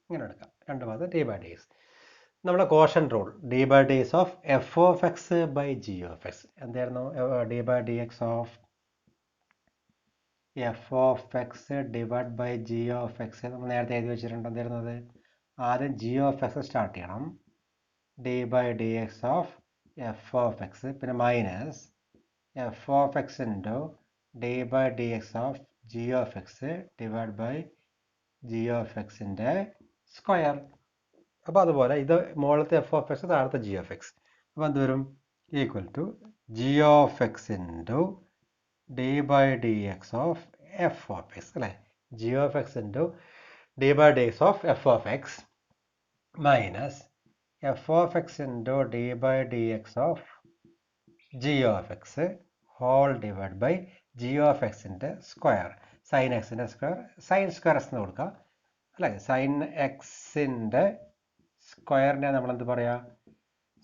ഇങ്ങനെ എടുക്കാം, രണ്ട് ഭാഗത്ത് d/dx. നമ്മുടെ quotient rule d/dx of f of x by g of x എന്തായിരുന്നു? d/dx of f of x divided by g of x നമ്മൾ നേരത്തെ എഴുതി വെച്ചിട്ടുണ്ട്. എന്തായിരുന്നത്? ആദ്യം g of x സ്റ്റാർട്ട് ചെയ്യണം, d/dx of f of x, പിന്നെ minus f of x into d/dx of g of x divided by g of x ൻ്റെ സ്ക്വയർ. അപ്പോൾ അതുപോലെ ഇത് മുകളിലത്തെ f of x, താഴത്തെ g of x. അപ്പോൾ എന്ത് വരും? Equal to g of x into d/dx of f of x അല്ലേ. g of x into d/dx of f of x minus f of x into d/dx of g of x whole divided by g of x ൻ്റെ സ്ക്വയർ. sin x ൻ്റെ സ്ക്വയർ sin സ്ക്വയർ x എന്ന് കൊടുക്കുക അല്ലേ. sin x ൻ്റെ സ്ക്വയറിനെ നമ്മൾ എന്ത് പറയാം?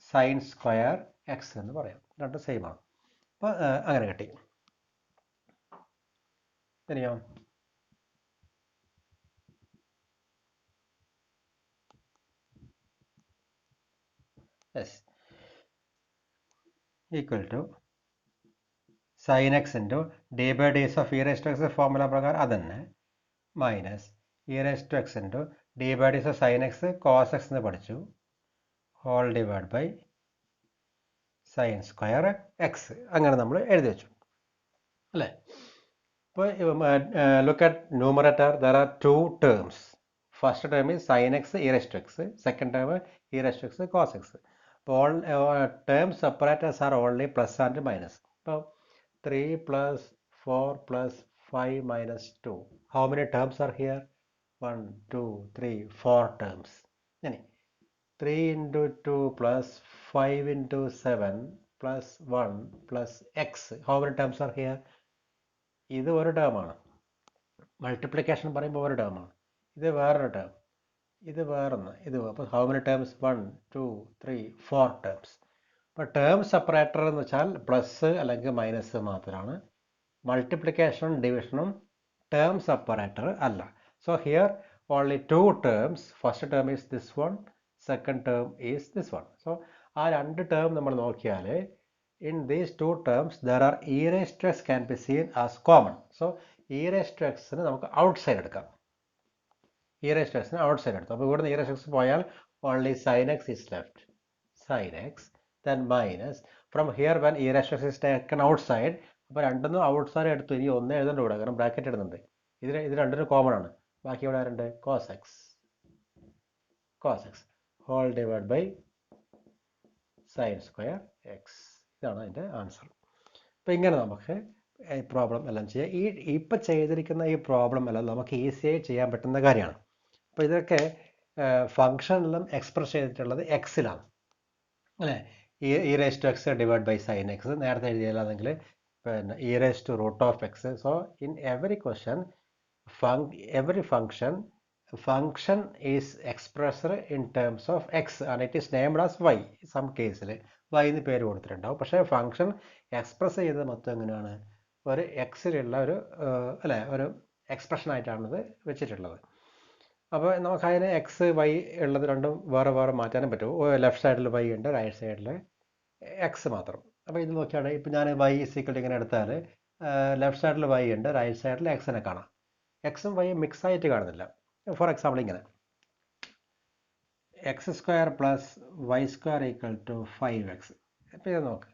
sin സ്ക്വയർ x എന്ന് പറയാം. രണ്ടും സെയിം ആണ്. അപ്പോൾ അങ്ങനെ കിട്ടി. ശരിയോ? Yes, equal to sin x into d/dx of e raised to x formula പ്രകാരം അതന്നെ minus e raised to x into d/dx of sin x cos x എന്ന് പഠിച്ചു, whole divide by sin square x. അങ്ങനെ നമ്മൾ എഴുതി വെച്ചു അല്ലേ. ഇപ്പോൾ look at numerator, there are two terms. First term is sin x e raised to x, second term e raised to x cos x. അപ്പോൾ term separators are only plus and minus. ഇപ്പോൾ 3 plus 4 plus 5 minus 2. How many terms are here? 1, 2, 3, 4 terms. 3 into 2 plus 5 into 7 plus 1 plus x. How many terms are here? ഇത് ഒരു ടേമാണ്. മൾട്ടിപ്ലിക്കേഷൻ പറയുമ്പോൾ ഒരു ടേമാണ്, ഇത് വേറൊരു ടേം, ഇത് വേറൊന്ന്, ഇത് അപ്പോൾ ഹൗ മെനി ടേംസ് 1 2 3 4 ടേംസ്. അപ്പോൾ ടേം സെപ്പറേറ്റർ എന്ന് വെച്ചാൽ പ്ലസ് അല്ലെങ്കിൽ മൈനസ് മാത്രമാണ്. മൾട്ടിപ്ലിക്കേഷനും ഡിവിഷനും ടേം സെപ്പറേറ്റർ അല്ല. So here only 2 terms. First term is this one, second term is this one. So ആ രണ്ട് ടേം നമ്മൾ നോക്കിയാൽ in these two terms there are e raised to x can be seen as common. So e raised to x നെ നമുക്ക് ഔട്ട്സൈഡ് എടുക്കാം. e raised to x നെ ഔട്ട്സൈഡ് എടുത്തു. അപ്പോൾ ഇവിടുന്ന് e raised to x പോയാൽ only sin x is left. sin x then minus from here when e raised to x is taken outside, അപ്പോൾ രണ്ടൊന്നും ഔട്ട്സൈഡ് എടുത്തു. ഇനി ഒന്ന് എഴുതേണ്ട കൂടെ, കാരണം ബ്രാക്കറ്റ് ഇടുന്നുണ്ട്. ഇത് രണ്ടിനും കോമൺ ആണ്. ബാക്കി ഇവിടെ ആരുണ്ട്? cos x whole divided by sin square x. ഇതാണ് അതിൻ്റെ ആൻസർ. അപ്പോൾ ഇങ്ങനെ നമുക്ക് ഈ പ്രോബ്ലം എല്ലാം ചെയ്യാം. ഇപ്പം ചെയ്തിരിക്കുന്ന ഈ പ്രോബ്ലം എല്ലാം നമുക്ക് ഈസിയായി ചെയ്യാൻ പറ്റുന്ന കാര്യമാണ്. അപ്പോൾ ഇതൊക്കെ ഫംഗ്ഷനിലും എക്സ്പ്രസ് ചെയ്തിട്ടുള്ളത് എക്സിലാണ് അല്ലേ. E raise to x divide by sine x നേരത്തെ എഴുതിയാലാണെങ്കിൽ പിന്നെ e raise to root of x. So in every question every function is expressed in terms of x and it is named as y. some കേസിൽ y എന്ന് പേര് കൊടുത്തിട്ടുണ്ടാവും. പക്ഷേ ഫംഗ്ഷൻ എക്സ്പ്രസ് ചെയ്തത് മൊത്തം എങ്ങനെയാണ്? ഒരു എക്സിലുള്ള ഒരു അല്ലേ ഒരു എക്സ്പ്രഷനായിട്ടാണിത് വെച്ചിട്ടുള്ളത്. അപ്പോൾ നമുക്ക് അതിന് എക്സ് വൈ ഉള്ളത് രണ്ടും വേറെ വേറെ മാറ്റാനും പറ്റും. ലെഫ്റ്റ് സൈഡിൽ വൈ ഉണ്ട്, റൈറ്റ് സൈഡിൽ എക്സ് മാത്രം. അപ്പോൾ ഇത് നോക്കിയാണ് ഇപ്പോൾ ഞാൻ വൈ ഈക്വൽ ഇങ്ങനെ എടുത്താൽ ലെഫ്റ്റ് സൈഡിൽ വൈ ഉണ്ട്, റൈറ്റ് സൈഡിൽ എക്സിനെ കാണാം. എക്സും വൈയും മിക്സ് ആയിട്ട് കാണുന്നില്ല. ഫോർ എക്സാമ്പിൾ ഇങ്ങനെ x square plus y square equal to 5x. ഇപ്പോൾ ഇത് നോക്ക്,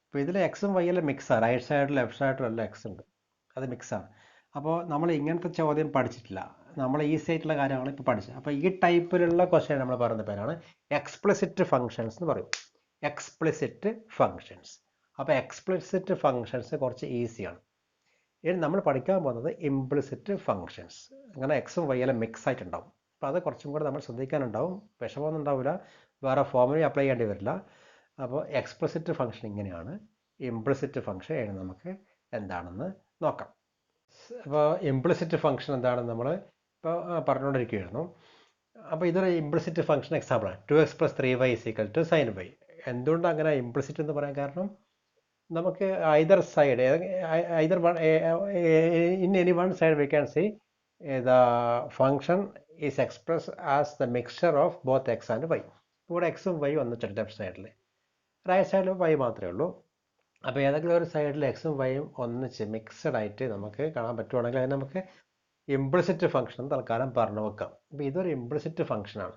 ഇപ്പോൾ ഇതിൽ എക്സും വൈയെല്ലാം മിക്സാണ്. റൈറ്റ് സൈഡിലും ലെഫ്റ്റ് സൈഡിലും എല്ലാം എക്സ് ഉണ്ട്, അത് മിക്സാണ്. അപ്പോൾ നമ്മൾ ഇങ്ങനത്തെ ചോദ്യം പഠിച്ചിട്ടില്ല, നമ്മൾ ഈസി ആയിട്ടുള്ള കാര്യമാണ് ഇപ്പോൾ പഠിച്ചത്. അപ്പോൾ ഈ ടൈപ്പിലുള്ള ക്വസ്റ്റ്യൻ നമ്മൾ പറയുന്ന പേരാണ് എക്സ്പ്ലിസിറ്റ് ഫങ്ഷൻസ് എന്ന് പറയും. Explicit functions. അപ്പോൾ എക്സ്പ്ലിസിറ്റ് ഫങ്ഷൻസ് കുറച്ച് ഈസിയാണ്. ഇനി നമ്മൾ പഠിക്കാൻ പോകുന്നത് ഇംപ്ലിസിറ്റ് ഫങ്ഷൻസ്. അങ്ങനെ എക്സും വൈയെല്ലാം മിക്സ് ആയിട്ടുണ്ടാവും. അപ്പോൾ അത് കുറച്ചും കൂടെ നമ്മൾ ശ്രദ്ധിക്കാനുണ്ടാവും. വിഷമമൊന്നും ഉണ്ടാവില്ല, വേറെ ഫോമുല അപ്ലൈ ചെയ്യേണ്ടി വരില്ല. അപ്പോൾ എക്സ്പ്ലിസിറ്റ് ഫങ്ഷൻ ഇങ്ങനെയാണ്, ഇംപ്ലിസിറ്റ് ഫങ്ഷൻ നമുക്ക് എന്താണെന്ന് നോക്കാം. അപ്പോൾ ഇംപ്ലിസിറ്റ് ഫങ്ഷൻ എന്താണെന്ന് നമ്മൾ ഇപ്പോൾ പറഞ്ഞുകൊണ്ടിരിക്കുകയായിരുന്നു. അപ്പോൾ ഇതൊരു ഇംപ്ലിസിറ്റ് ഫങ്ഷൻ എക്സാമ്പിളാണ്. 2x + 3y = sin y. എന്തുകൊണ്ട് അങ്ങനെ ഇംപ്ലിസിറ്റ് എന്ന് പറയാൻ കാരണം, നമുക്ക് either side, either one, in any one side we can see the function is expressed as the mixture of both x and y. ഇവിടെ എക്സും വൈ വന്നിട്ടുണ്ട് ലെഫ്റ്റ് സൈഡിൽ, റൈറ്റ് സൈഡിൽ വൈ മാത്രമേ ഉള്ളൂ. അപ്പോൾ ഏതെങ്കിലും ഒരു സൈഡിൽ എക്സും വൈയും ഒന്നിച്ച് മിക്സഡ് ആയിട്ട് നമുക്ക് കാണാൻ പറ്റുവാണെങ്കിൽ അതിന് നമുക്ക് ഇംപ്ലിസിറ്റ് ഫംഗ്ഷൻ തൽക്കാലം പറഞ്ഞു വെക്കാം. അപ്പോൾ ഇതൊരു ഇംപ്ലിസിറ്റ് ഫംഗ്ഷനാണ്.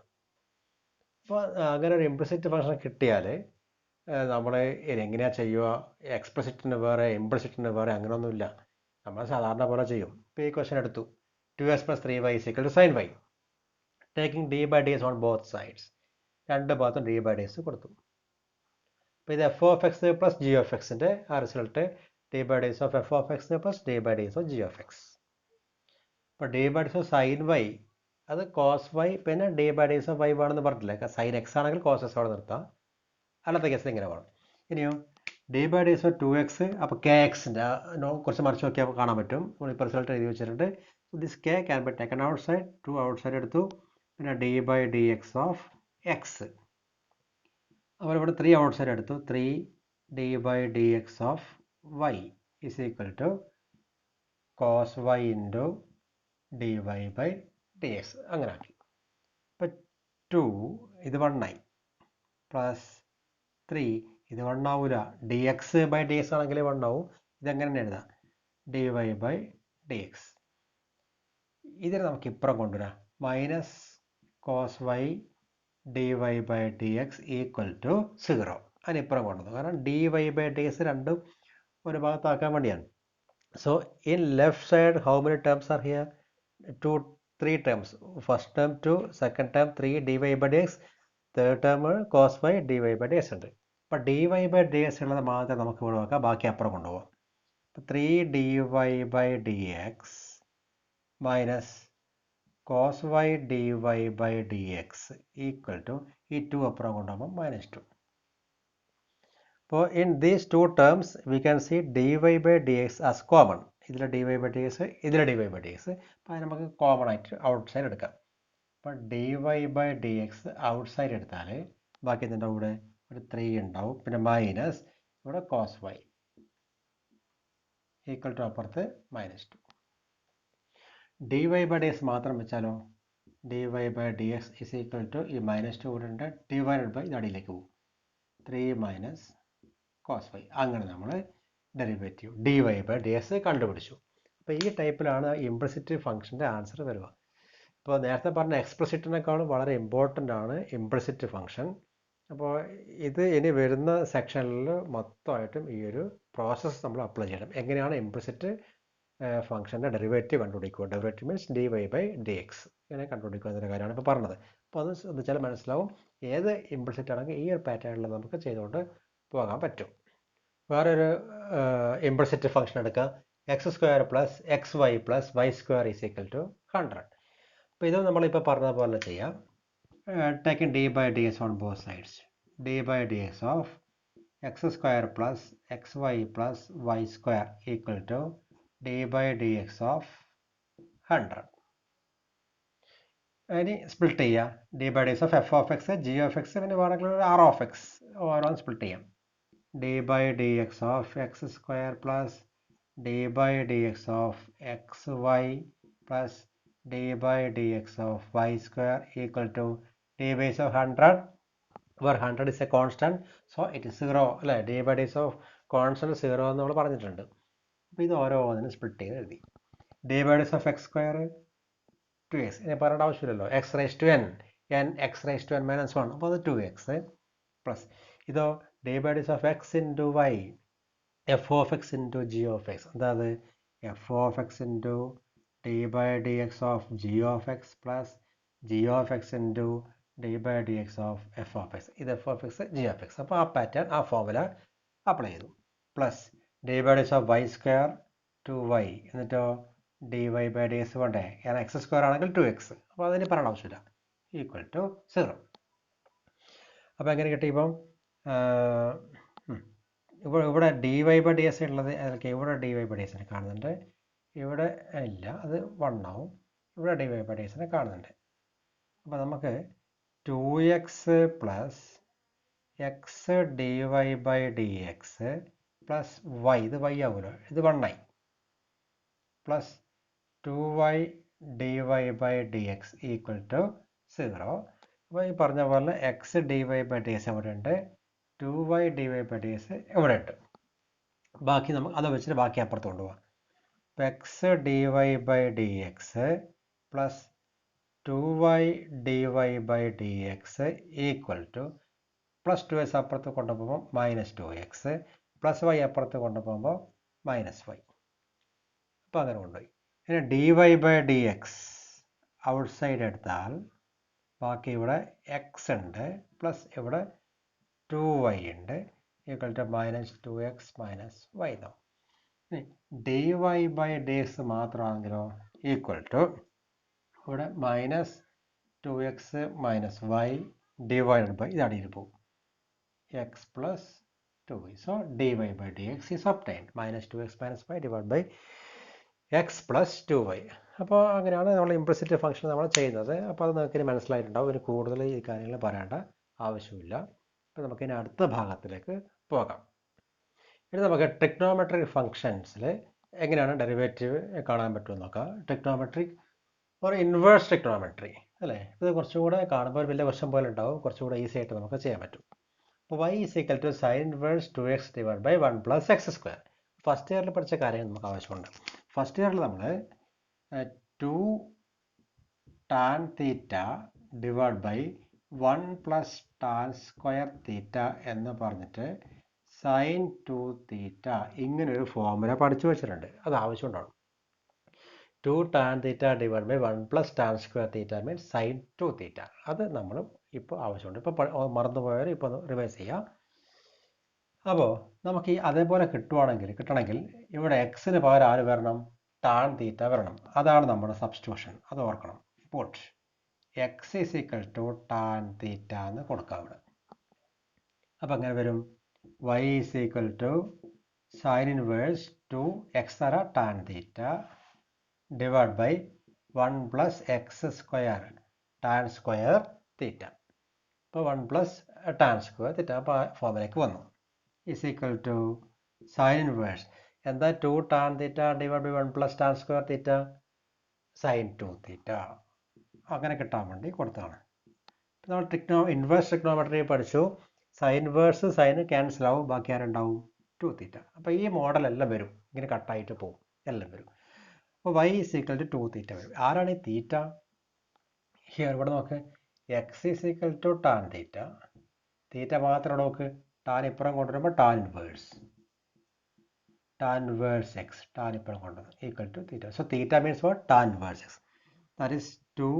അപ്പോൾ അങ്ങനെ ഒരു ഇംപ്ലിസിറ്റ് ഫംഗ്ഷൻ കിട്ടിയാൽ നമ്മൾ എങ്ങനെയാണ് ചെയ്യുക? എക്സ്പ്ലിസിറ്റിന് വേറെ ഇംപ്ലിസിറ്റിന് വേറെ അങ്ങനെയൊന്നുമില്ല, നമ്മൾ സാധാരണ പോലെ ചെയ്യും. ഇപ്പോൾ ഈ ക്വസ്റ്റ്യൻ എടുത്തു, 2x + 3y = sin y, taking d/ds on both sides. രണ്ട് ഭാഗത്തും d/ds കൊടുത്തു. അപ്പോൾ ഇത് f(x) + g(x)ൻ്റെ ആ result d/ds of f(x) + d/ds of g(x). അപ്പോൾ d/ds ഓഫ് sin y അത് cos y, പിന്നെ d/ds ഓഫ് y വേണമെന്ന് പറഞ്ഞിട്ടില്ല. sin x ആണെങ്കിൽ cos x അവിടെ നിർത്താം, അല്ലാത്ത കേസിൽ ഇങ്ങനെ വേണം. ഇനിയോ d/ds ഓഫ് 2x, അപ്പോൾ kxൻ്റെ കുറച്ച് മറിച്ച് നോക്കിയാൽ കാണാൻ പറ്റും. നമ്മളിപ്പോൾ റിസൾട്ട് എഴുതി വെച്ചിട്ടുണ്ട്. This k can be taken out side, 2 out side എടുത്തു, പിന്നെ d/dx ഓഫ് x. അപ്പോൾ ഇവിടെ 3 ഔട്ട് സൈഡ് എടുത്തു, 3 d/dx of y = cos y into dy/dx. അങ്ങനെ ആക്കി. അപ്പോൾ 2 ഇത് 1 ആയി, പ്ലസ് 3 ഇത് 1 ആവില്ല, dx/dx ആണെങ്കിൽ 1 ആവും. ഇതെങ്ങനെ എഴുതാം? dy/dx. ഇതിനെ നമുക്ക് ഇപ്പുറം കൊണ്ടുവരാം, മൈനസ് cos y dy/dx = 0. അതിനിപ്പുറം കൊണ്ടുവന്നു, കാരണം dy/dx രണ്ടും ഒരു ഭാഗത്താക്കാൻ വേണ്ടിയാണ്. So in left side how many terms are here? 3 terms. First term 2, second term 3 dy/dx, third term cos y dy/dx ഉണ്ട്. അപ്പോൾ dy/dx ഉള്ളത് മാത്രം നമുക്ക് ഇവിടെ നോക്കാം, ബാക്കി അപ്പുറം കൊണ്ടുപോകാം. അപ്പോൾ 3 dy/dx minus cos y dy/dx = ഈ 2 അപ്പുറം കൊണ്ടുപോകുമ്പോൾ -2. അപ്പോൾ in these 2 terms we can see dy/dx as common. ഇതിലെ D Y by D X, ഇതിലെ D Y by D X. അപ്പോൾ അത് നമുക്ക് കോമൺ ആയിട്ട് ഔട്ട് സൈഡ് എടുക്കാം. അപ്പോൾ D Y by D X outside എടുത്താൽ ബാക്കി എന്തുണ്ടാവും? ഇവിടെ ഒരു 3 ഉണ്ടാവും. പിന്നെ മൈനസ് ഇവിടെ കോസ് വൈ ഈക്വൽ ടു അപ്പുറത്ത് -2. D Y by D x മാത്രം വെച്ചാലോ d Y by D x is equal to ഈ -2 കൂടെ ഉണ്ട് ഡിവൈഡഡ് ബൈ ഇത് അടിയിലേക്ക് പോകും 3 മൈനസ് കോസ് വൈ. അങ്ങനെ നമ്മൾ derivative d Y by D x കണ്ടുപിടിച്ചു. അപ്പോൾ ഈ ടൈപ്പിലാണ് ഇംപ്ലിസിറ്റ് ഫംഗ്ഷൻ്റെ ആൻസർ വരിക. ഇപ്പോൾ നേരത്തെ പറഞ്ഞ എക്സ്പ്ലിസിറ്റിനേക്കാളും വളരെ ഇമ്പോർട്ടൻ്റ് ആണ് ഇംപ്ലിസിറ്റ് ഫംഗ്ഷൻ. അപ്പോൾ ഇത് ഇനി വരുന്ന സെക്ഷനിൽ മൊത്തമായിട്ടും ഈ ഒരു പ്രോസസ്സ് നമ്മൾ അപ്ലൈ ചെയ്യണം. എങ്ങനെയാണ് ഇംപ്ലിസിറ്റ് ഫംഗ്ഷൻ്റെ ഡെറിവേറ്റീവ് കണ്ടുപിടിക്കുക. Derivative means d Y by D x ഇങ്ങനെ കണ്ടുപിടിക്കുക എന്നൊരു കാര്യമാണ് ഇപ്പോൾ പറഞ്ഞത്. അപ്പോൾ അത് ശ്രദ്ധിച്ചാൽ മനസ്സിലാവും. ഏത് ഇംപ്ലിസിറ്റ് ആണെങ്കിൽ ഈ ഒരു പാറ്റേണിൽ നമുക്ക് ചെയ്തുകൊണ്ട് പോകാൻ പറ്റും. വേറൊരു ഇംപ്ലിസിറ്റ് ഫംഗ്ഷൻ എടുക്കുക. x² plus xy plus y² is equal to 100. അപ്പോൾ ഇത് നമ്മളിപ്പോൾ പറഞ്ഞ പോലെ ചെയ്യാം. Taking d by dx on both sides. d by dx of x² plus xy plus y² equal to d by dx of 100. ഇനി സ്പ്ലിറ്റ് ചെയ്യാം. d by dx of f of x, g of x, പിന്നെ വേണമെങ്കിൽ r of x ഓരോന്ന് സ്പ്ലിറ്റ് ചെയ്യാം. d by dx of x² plus d by dx of xy plus d by dx of y² equal to d base of 100, where 100 is a constant, so it is 0 അല്ലേ. d by dx of constant 0 എന്ന് നമ്മൾ പറഞ്ഞിട്ടുണ്ട്. അപ്പോൾ ഇത് ഓരോന്നിനും സ്പ്ലിറ്റ് ചെയ്ത് എഴുതി. d by dx of x² 2x, ഇനി പറയേണ്ട ആവശ്യമില്ലല്ലോ. x raised to n, x raised to n minus 1, അപ്പോൾ അത് 2x പ്ലസ് ഇതോ d by dx of x into y, f of x into g of x. അതായത് f of x into d by dx of g of x plus g of x into d by dx of f of x. ഇത് f of x, g of x. അപ്പോൾ ആ പാറ്റേൺ, ആ ഫോർമുല അപ്ലൈ ചെയ്തു. Plus d by dx of y² 2y, എന്നിട്ടോ dy by dx വേണ്ടേ, കാരണം x² ആണെങ്കിൽ 2x, അപ്പോൾ അതിന് പറയേണ്ട ആവശ്യമില്ല, ഈക്വൽ ടു 0. അപ്പോൾ എങ്ങനെ കിട്ടി? ഇപ്പം ഇവിടെ dy by dx ഉള്ളത് അതൊക്കെ ഇവിടെ dy by dx കാണുന്നുണ്ട്, ഇവിടെ ഇല്ല, അത് 1 ആവും. ഇവിടെ dy by dx കാണുന്നുണ്ട്. അപ്പോൾ നമുക്ക് 2x plus x dy by dx plus y, ഇത് y ആവുമല്ലോ, ഇത് 1 ആയി, plus 2y dy by dx equal to 0. അപ്പോൾ ഈ പറഞ്ഞ പോലെ x dy by dx എവിടെ ഉണ്ട്, 2y dy by dx എവിടെ ഉണ്ട്. ബാക്കി നമുക്ക് അത് വെച്ചിട്ട് ബാക്കി അപ്പുറത്ത് കൊണ്ടുപോകാം. അപ്പോൾ x dy by dx plus 2y dy by dx equal two plus 2x അപ്പുറത്ത് കൊണ്ടുപോകുമ്പോൾ -2x പ്ലസ് y അപ്പുറത്ത് കൊണ്ടുപോകുമ്പോൾ -y. അപ്പോൾ അങ്ങനെ കൊണ്ടുപോയി. ഇനി dy by dx out side എടുത്താൽ ബാക്കി ഇവിടെ x ഉണ്ട് പ്ലസ് ഇവിടെ 2y ഉണ്ട് ഈക്വൽ ടു -2x -y എന്നാവും. ഇനി dy by dx മാത്രമാണെങ്കിലോ ഈക്വൽ ടു ഇവിടെ -2x -y ഡിവൈഡഡ് ബൈ ഇത് അടിയിൽ പോകും x plus 2y. So dy by dx is obtained -2x -y divided by x plus 2y. അപ്പോൾ അങ്ങനെയാണ് നമ്മൾ ഇംപ്ലിസിറ്റ് ഫംഗ്ഷൻ നമ്മൾ ചെയ്യുന്നത്. അപ്പോൾ അത് നമുക്ക് ഇനി മനസ്സിലായിട്ടുണ്ടാവും. ഇനി കൂടുതൽ ഈ കാര്യങ്ങൾ പറയേണ്ട ആവശ്യമില്ല. അപ്പോൾ നമുക്കിനി അടുത്ത ഭാഗത്തിലേക്ക് പോകാം. ഇനി നമുക്ക് ട്രിഗ്നോമെട്രിക് ഫംഗ്ഷൻസിൽ എങ്ങനെയാണ് ഡെറിവേറ്റീവ് കാണാൻ പറ്റുമെന്ന് നോക്കാം. ട്രിഗ്നോമെട്രിക് ഒരു ഇൻവേഴ്സ് ട്രിഗ്നോമെട്രി അല്ലേ, ഇത് കുറച്ചുകൂടെ കാണുമ്പോൾ വലിയ ക്വസ്റ്റ്യൻ പോലെ ഉണ്ടാവും, കുറച്ചുകൂടെ ഈസി ആയിട്ട് നമുക്ക് ചെയ്യാൻ പറ്റും. അപ്പോൾ y is equal to sin inverse 2x divided by 1 plus x². First ഇയറിൽ പഠിച്ച കാര്യം നമുക്ക് ആവശ്യമുണ്ട്. ഫസ്റ്റ് ഇയറിൽ നമ്മൾ 2 tan theta divide by 1 plus tan square theta എന്ന് പറഞ്ഞിട്ട് സൈൻ 2 തീറ്റ ഇങ്ങനൊരു ഫോർമുല പഠിച്ചു വെച്ചിട്ടുണ്ട്. അത് ആവശ്യമുണ്ടാവും. 2 tan theta divide by 1 plus tan square theta means sine 2 theta. അത് നമ്മൾ ഇപ്പോൾ ആവശ്യമുണ്ട്. ഇപ്പോൾ മറന്നുപോയവർ ഇപ്പോൾ റിവൈസ് ചെയ്യാം. അപ്പോൾ നമുക്ക് ഈ അതേപോലെ കിട്ടണമെങ്കിൽ ഇവിടെ എക്സിന് പകരം ആര് വരണം, ടാൻ തീറ്റ വരണം. അതാണ് നമ്മുടെ സബ്സ്റ്റിറ്റ്യൂഷൻ, അത് ഓർക്കണം. Put x is equal to tan theta എന്ന് കൊടുക്കാം ഇവിടെ. അപ്പോൾ അങ്ങനെ വരും y is equal to sine inverse 2x തരാം tan theta divide by 1 plus X square tan square theta. അപ്പോൾ 1 പ്ലസ് ടാൻ സ്ക്വയർ തീറ്റ അപ്പോൾ ഫോമിലേക്ക് വന്നു. Is equal to sine inverse എന്താ 2 tan theta divide by 1 plus tan square theta sine 2 theta. അങ്ങനെ കിട്ടാൻ വേണ്ടി കൊടുത്തതാണ്. നമ്മൾ ഇൻവേഴ്സ് ട്രിഗ്നോമെട്രി പഠിച്ചു. സൈൻ വേഴ്സ് സൈന് ക്യാൻസൽ ആവും, ബാക്കി ആരുണ്ടാവും 2 തീറ്റ. അപ്പോൾ ഈ മോഡലെല്ലാം വരും, ഇങ്ങനെ കട്ടായിട്ട് പോകും, എല്ലാം വരും. അപ്പോൾ y is equal to 2 theta വരും. ആരാണ് ഈ തീറ്റ? ഹിയർ ഇവിടെ നോക്ക്, X is equal to tan theta. Theta മാത്രം നോക്ക്, ടാൻ ഇപ്പുറം കൊണ്ടുവരുമ്പോൾ ടാൻ ഇൻവേഴ്സ് എക്സ്, ടാൻ ഇപ്പുറം കൊണ്ടുവരും equal to theta. So theta means what? Tan inverse x. That is 2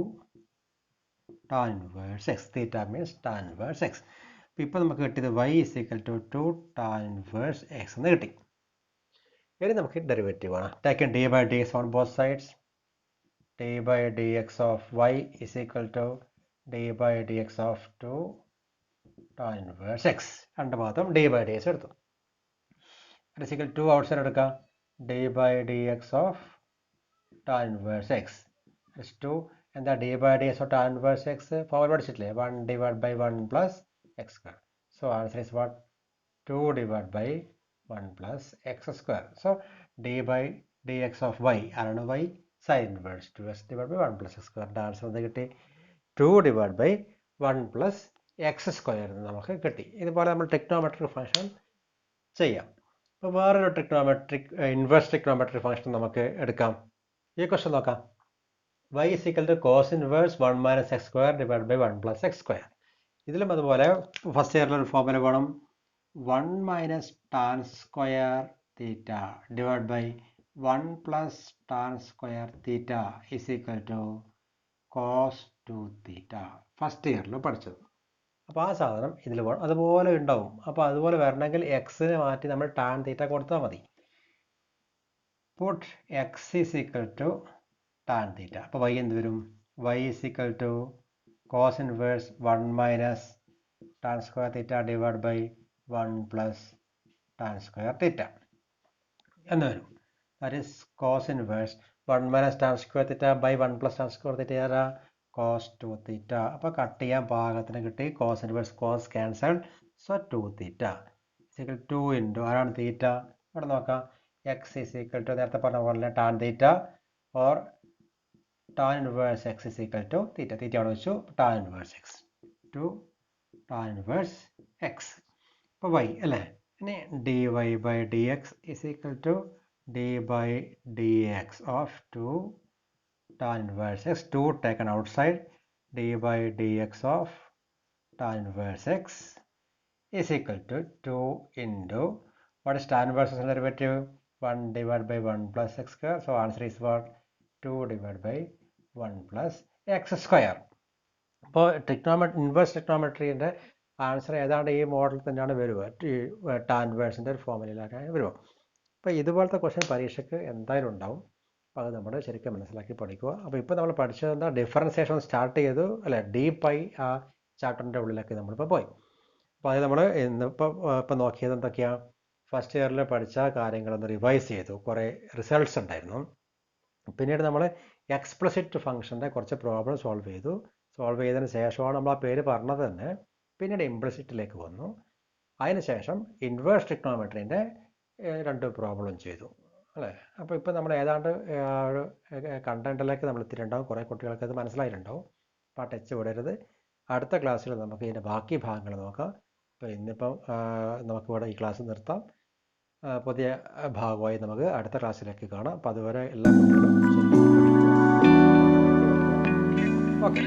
tan inverse x. Theta means tan inverse X. അപ്പോൾ ഇപ്പോൾ നമുക്ക് കിട്ടിയത് y is equal to 2 tan inverse x എന്ന് കിട്ടി. ഇനി നമുക്ക് ഡെറിവേറ്റീവ് ആണ്. Take d by D x on both sides. D by D X of y is equal to D by D X of 2 tan inverse x. രണ്ട് ഭാഗത്തും ഡി ബൈ ഡി എക്സ് എടുത്തു. Is equal to outside എടുക്കാം. D by D X of tan inverse X. Two എന്താ D by D X of tan inverse X for പഠിച്ചിട്ടില്ലേ? 1 divide by 1 plus X square. So answer is what? 2 divide by 1 plus X square. So D by D X of y ആരാണ്? y sine inverse 2x divide by 1 plus X സ്ക്വയറിൻ്റെ ആൻസർ എന്ത് കിട്ടി? 2 divide by 1 plus X square എന്ന് നമുക്ക് കിട്ടി. ഇതുപോലെ നമ്മൾ ട്രിഗ്നോമെട്രിക് ഫംഗ്ഷൻ ചെയ്യാം. അപ്പോൾ വേറൊരു ഇൻവേഴ്സ് ട്രിഗ്നോമെട്രിക് ഫംഗ്ഷൻ നമുക്ക് എടുക്കാം. ഈ ക്വസ്റ്റൻ നോക്കാം. y is equal to cos inverse 1 minus x square divided by 1 plus x square. ഇതിലും അതുപോലെ ഫസ്റ്റ് ഇയറിലൊരു ഫോർമുല വേണം. 1 minus tan square theta divided by 1 plus tan square theta is equal to cos 2 theta. First ഇയറിൽ പഠിച്ചത്. അപ്പോൾ ആ സാധനം ഇതിൽ വേണം, അതുപോലെ ഉണ്ടാവും. അപ്പോൾ അതുപോലെ വരണമെങ്കിൽ എക്സിനെ മാറ്റി നമ്മൾ ടാൻ തീറ്റ കൊടുത്താൽ മതി. Put x is equal to tan theta. അപ്പോൾ y എന്ത് വരും? y is equal to cos inverse 1 minus tan square theta divide by 1 plus tan square theta എന്ന് വരും. That is cos inverse 1 minus tan square theta by 1 plus tan square theta ആരാ? Cos 2 theta. അപ്പോൾ കട്ട് ചെയ്യാൻ പാകത്തിന് കിട്ടി. Cos inverse cos cancel. So 2 theta equal 2 into ആരാണ് തീറ്റ? ഇവിടെ നോക്കാം. എക്സ് ഈസ് ഈക്വൽ ടു നേരത്തെ പറഞ്ഞ പോലെ tan theta or tan inverse X is equal to theta. Theta അവിടെ വെച്ചു. Tan inverse X 2 tan inverse X. അപ്പോൾ y അല്ലേ? ഇനി D Y by D X is equal to D by D X of 2 tan inverse x. 2 taken outside. d by dx of tan inverse x is equal to 2 into what is tan inverse derivative? 1 divided by 1 plus x square. So answer is what? 2 divided by 1 plus x square. അപ്പോൾ ഇൻവേഴ്സ് ട്രിഗ്നോമെട്രീൻ്റെ ആൻസർ ഏതാണ്ട് ഈ മോഡൽ തന്നെയാണ് വരിക. ടാൻ ഇൻവേഴ്സിൻ്റെ ഒരു ഫോർമുലയിലാണ് വരിക. അപ്പോൾ ഇതുപോലത്തെ ക്വസ്റ്റ്യൻ പരീക്ഷയ്ക്ക് എന്തായാലും ഉണ്ടാവും. അപ്പോൾ അത് നമ്മൾ ശരിക്കും മനസ്സിലാക്കി പഠിക്കുക. അപ്പോൾ ഇപ്പോൾ നമ്മൾ പഠിച്ചത് എന്താ? ഡിഫറൻസിയേഷൻ സ്റ്റാർട്ട് ചെയ്തു അല്ലേ? ഡീപ്പായി ആ ചാപ്റ്ററിൻ്റെ ഉള്ളിലേക്ക് നമ്മളിപ്പോൾ പോയി. അപ്പോൾ അത് നമ്മൾ ഇപ്പോൾ നോക്കിയത് എന്തൊക്കെയാണ്? ഫസ്റ്റ് ഇയറിൽ പഠിച്ച കാര്യങ്ങളൊന്ന് റിവൈസ് ചെയ്തു. കുറേ റിസൾട്ട്സ് ഉണ്ടായിരുന്നു. പിന്നീട് നമ്മൾ എക്സ്പ്ലിസിറ്റ് ഫംഗ്ഷൻ്റെ കുറച്ച് പ്രോബ്ലം സോൾവ് ചെയ്തു. സോൾവ് ചെയ്തതിന് ശേഷമാണ് നമ്മൾ ആ പേര് പറഞ്ഞത് തന്നെ. പിന്നീട് ഇംപ്ലിസിറ്റിലേക്ക് വന്നു. അതിനുശേഷം ഇൻവേഴ്സ് ട്രിഗ്നോമെട്രീൻ്റെ 2 പ്രോബ്ലം ചെയ്തു അല്ലേ? അപ്പോൾ ഇപ്പോൾ നമ്മൾ ഏതാണ്ട് കണ്ടൻറ്റിലേക്ക് നമ്മൾ എത്തിയിട്ടുണ്ടാവും. കുറേ കുട്ടികൾക്ക് അത് മനസ്സിലായിട്ടുണ്ടാവും. അപ്പോൾ ആ ടച്ച് വിടരുത്. അടുത്ത ക്ലാസ്സിൽ നമുക്ക് ഇതിൻ്റെ ബാക്കി ഭാഗങ്ങൾ നോക്കാം. അപ്പോൾ ഇന്നിപ്പം നമുക്കിവിടെ ഈ ക്ലാസ് നിർത്താം. പുതിയ ഭാഗമായി നമുക്ക് അടുത്ത ക്ലാസ്സിലേക്ക് കാണാം. അപ്പോൾ അതുവരെ എല്ലാ കുട്ടികളും ഓക്കെ.